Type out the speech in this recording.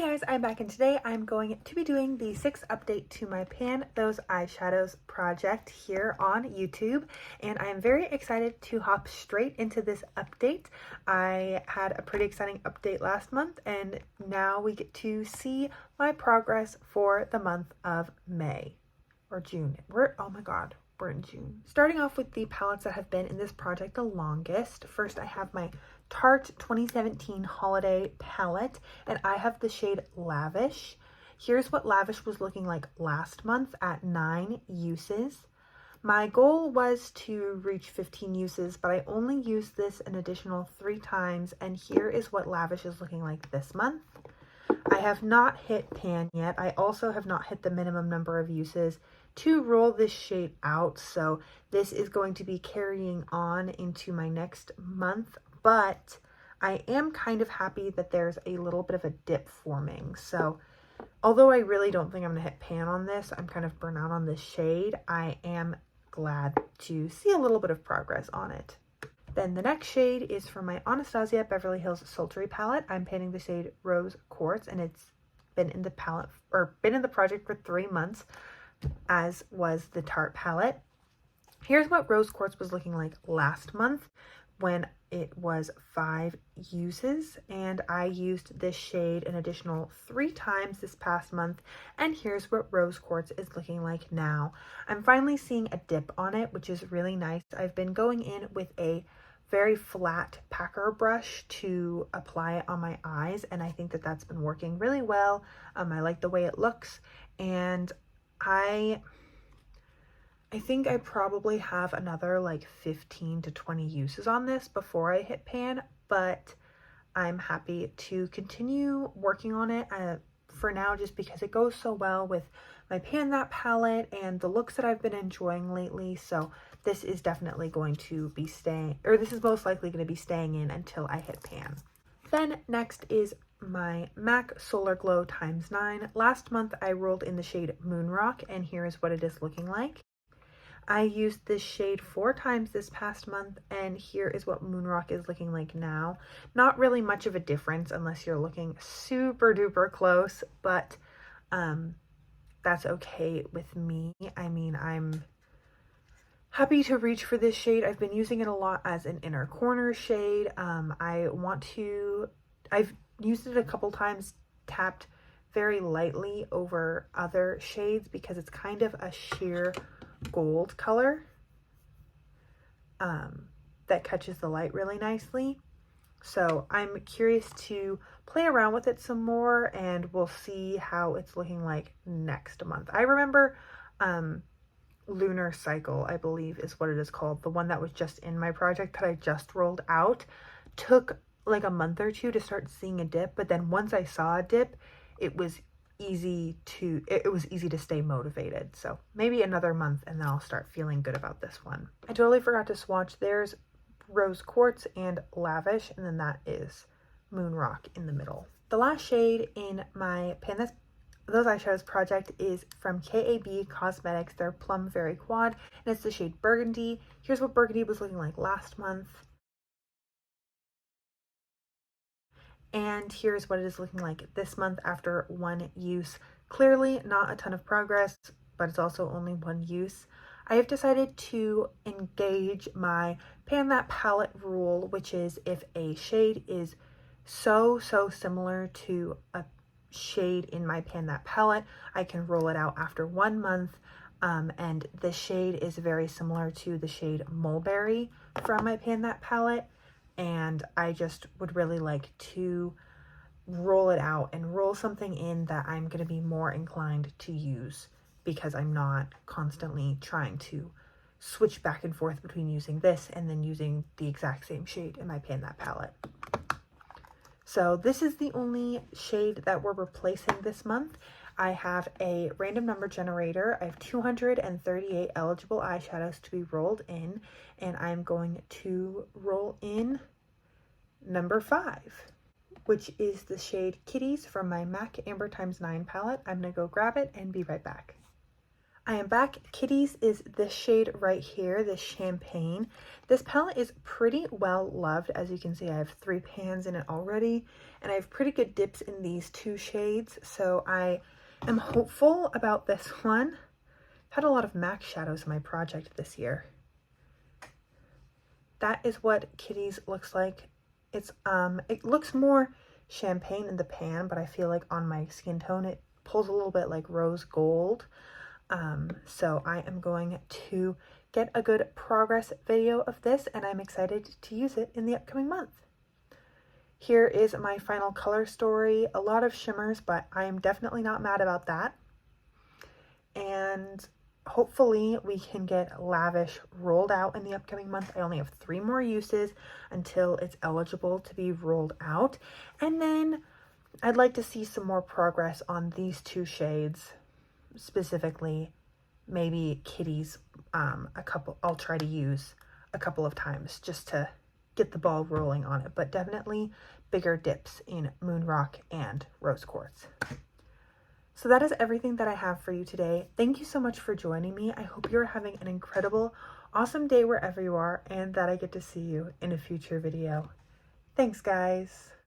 Hey guys, I'm back and today I'm going to be doing the 6th update to my Pan Those Eyeshadows project here on YouTube, and I'm very excited to hop straight into this update. I had a pretty exciting update last month and now we get to see my progress for the month of May or June. Oh my god, we're in June. Starting off with the palettes that have been in this project the longest. First I have my Tarte 2017 Holiday Palette, and I have the shade Lavish. Here's what Lavish was looking like last month at 9 uses. My goal was to reach 15 uses, but I only used this an additional 3 times, and here is what Lavish is looking like this month. I have not hit pan yet. I also have not hit the minimum number of uses to roll this shade out, so this is going to be carrying on into my next month. But I am kind of happy that there's a little bit of a dip forming. So although I really don't think I'm going to hit pan on this, I'm kind of burnt out on this shade, I am glad to see a little bit of progress on it. Then the next shade is from my Anastasia Beverly Hills Sultry palette. I'm painting the shade Rose Quartz, and it's been in the palette or been in the project for 3 months, as was the Tarte palette. Here's what Rose Quartz was looking like last month when it was 5 uses, and I used this shade an additional 3 times this past month, and here's what Rose Quartz is looking like now. I'm finally seeing a dip on it, which is really nice. I've been going in with a very flat packer brush to apply it on my eyes, and I think that that's been working really well. I like the way it looks, and I think I probably have another like 15 to 20 uses on this before I hit pan, but I'm happy to continue working on it for now, just because it goes so well with my Pan That palette and the looks that I've been enjoying lately. So this is definitely going to be this is most likely going to be staying in until I hit pan. Then next is my MAC Solar Glow ×9. Last month I rolled in the shade Moon Rock, and here is what it is looking like. I used this shade 4 times this past month, and here is what Moon Rock is looking like now. Not really much of a difference unless you're looking super duper close, but that's okay with me. I mean, I'm happy to reach for this shade. I've been using it a lot as an inner corner shade. I've used it a couple times, tapped very lightly over other shades because it's kind of a sheer gold color that catches the light really nicely. So I'm curious to play around with it some more, and we'll see how it's looking like next month. I remember Lunar Cycle, I believe is what it is called, the one that was just in my project that I just rolled out, took like a month or 2 to start seeing a dip, but then once I saw a dip, it was easy to stay motivated. So maybe another month and then I'll start feeling good about this one. I totally forgot to swatch. There's Rose Quartz and Lavish, and then that is Moon Rock in the middle. The last shade in my Pan Those Eyeshadows project is from KAB Cosmetics, their Plum Very Quad, and it's the shade Burgundy. Here's what Burgundy was looking like last month. And here's what it is looking like this month after 1 use. Clearly not a ton of progress, but it's also only 1 use. I have decided to engage my Pan That palette rule, which is if a shade is so similar to a shade in my Pan That palette, I can roll it out after 1 month. And the shade is very similar to the shade Mulberry from my Pan That palette. And I just would really like to roll it out and roll something in that I'm going to be more inclined to use, because I'm not constantly trying to switch back and forth between using this and then using the exact same shade in my Pan That palette. So this is the only shade that we're replacing this month. I have a random number generator. I have 238 eligible eyeshadows to be rolled in, and I'm going to roll in number 5, which is the shade Kitties from my MAC Amber ×9 palette. I'm going to go grab it and be right back. I am back. Kitty's is this shade right here, this champagne. This palette is pretty well loved. As you can see, I have 3 pans in it already, and I have pretty good dips in these 2 shades, so I am hopeful about this one. I've had a lot of MAC shadows in my project this year. That is what Kitty's looks like. It looks more champagne in the pan, but I feel like on my skin tone it pulls a little bit like rose gold. So I am going to get a good progress video of this, and I'm excited to use it in the upcoming month. Here is my final color story. A lot of shimmers, but I am definitely not mad about that. And hopefully we can get Lavish rolled out in the upcoming month. I only have 3 more uses until it's eligible to be rolled out. And then I'd like to see some more progress on these 2 shades, specifically maybe Kitty's. I'll try to use a couple of times just to get the ball rolling on it, but definitely bigger dips in Moon Rock and Rose Quartz. So that is everything that I have for you today. Thank you so much for joining me. I hope you're having an incredible, awesome day wherever you are, and that I get to see you in a future video. Thanks, guys.